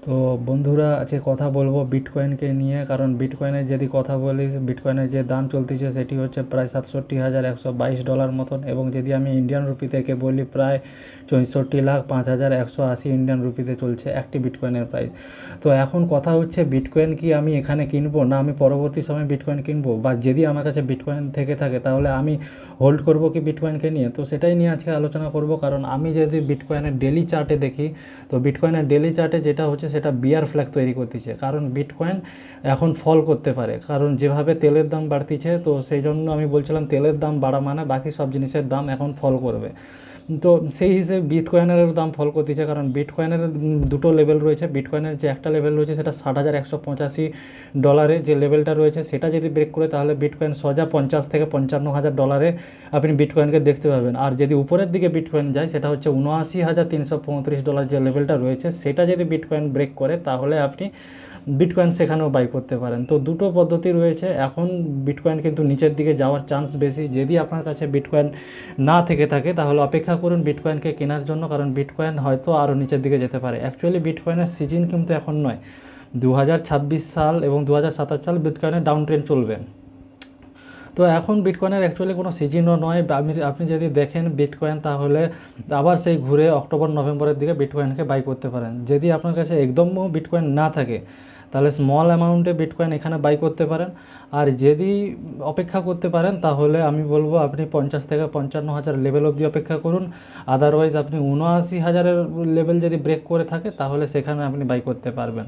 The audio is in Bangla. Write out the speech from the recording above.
তো বন্ধুরা আজকে কথা বলবো বিটকয়েনকে নিয়ে, কারণ বিটকয়েনের যদি কথা বলি, বিটকয়েনের যে দাম চলতেছে সেটি হচ্ছে প্রায় 67,122 ডলার মতন, এবং যদি আমি ইন্ডিয়ান রুপি থেকে বলি প্রায় 64,05,180 ইন্ডিয়ান রুপিতে চলছে একটি বিটকয়েনের প্রাইস। তো এখন কথা হচ্ছে বিটকয়েন কি আমি এখানে কিনবো, না আমি পরবর্তী সময় বিটকয়েন কিনবো, বা যদি আমার কাছে বিটকয়েন থেকে থাকে তাহলে আমি হোল্ড করব কি বিটকয়েনকে নিয়ে। তো সেটাই নিয়ে আজকে আলোচনা করব, কারণ আমি যদি বিটকয়েনের ডেলি চার্টে দেখি, তো বিটকয়েনের ডেলি চার্টে যেটা হচ্ছে সেটা বিয়ার ফ্ল্যাগ তৈরি করতেছে, কারণ বিটকয়েন এখন ফল করতে পারে, কারণ যেভাবে তেলের দাম বাড়তিছে, তো সেই জন্য আমি বলছিলাম তেলের দাম বাড়া মানে বাকি সব জিনিসের দাম এখন ফল করবে। তো সেই হিসেবে বিটকয়েনের দাম ফল করতেছে, কারণ বিটকয়েনের দুটো লেভেল রয়েছে। বিটকয়েনের যে একটা লেভেল রয়েছে সেটা 60,185 ডলারে যে লেভেলটা রয়েছে, সেটা যদি ব্রেক করে তাহলে বিটকয়েন সোজা 50 থেকে 55 হাজার ডলারে আপনি বিটকয়েনকে দেখতে পাবেন। আর যদি উপরের দিকে বিটকয়েন যায়, সেটা হচ্ছে 79,335 ডলার যে লেভেলটা রয়েছে, সেটা যদি বিটকয়েন ব্রেক করে তাহলে আপনি বিটকয়েন সেখানেও বাই করতে পারেন। তো দুটো পদ্ধতি রয়েছে। এখন বিটকয়েন কিন্তু নিচের দিকে যাওয়ার চান্স বেশি। যদি আপনার কাছে বিটকয়েন না থেকে থাকে তাহলে অপেক্ষা করুন বিটকয়েনকে কেনার জন্য, কারণ বিটকয়েন হয়তো আরও নিচের দিকে যেতে পারে। অ্যাকচুয়ালি বিটকয়েনের সিজন কিন্তু এখন নয়, 2026 সাল এবং 2027 সাল বিটকয়েনের ডাউন ট্রেন্ড চলবে। তো এখন বিটকয়েনের অ্যাকচুয়ালি কোনো সিজনও নয়। আপনি যদি দেখেন বিটকয়েন, তাহলে আবার সেই ঘুরে অক্টোবর নভেম্বরের দিকে বিটকয়েনকে বাই করতে পারেন। যদি আপনার কাছে একদমও বিটকয়েন না থাকে তাহলে স্মল অ্যামাউন্টে বিটকয়েন এখানে বাই করতে পারেন। আর যদি অপেক্ষা করতে পারেন তাহলে আমি বলবো আপনি 50 থেকে 55 হাজার লেভেল অবধি অপেক্ষা করুন। আদারওয়াইজ আপনি 79,000-এর লেভেল যদি ব্রেক করে থাকে তাহলে সেখানে আপনি বাই করতে পারবেন।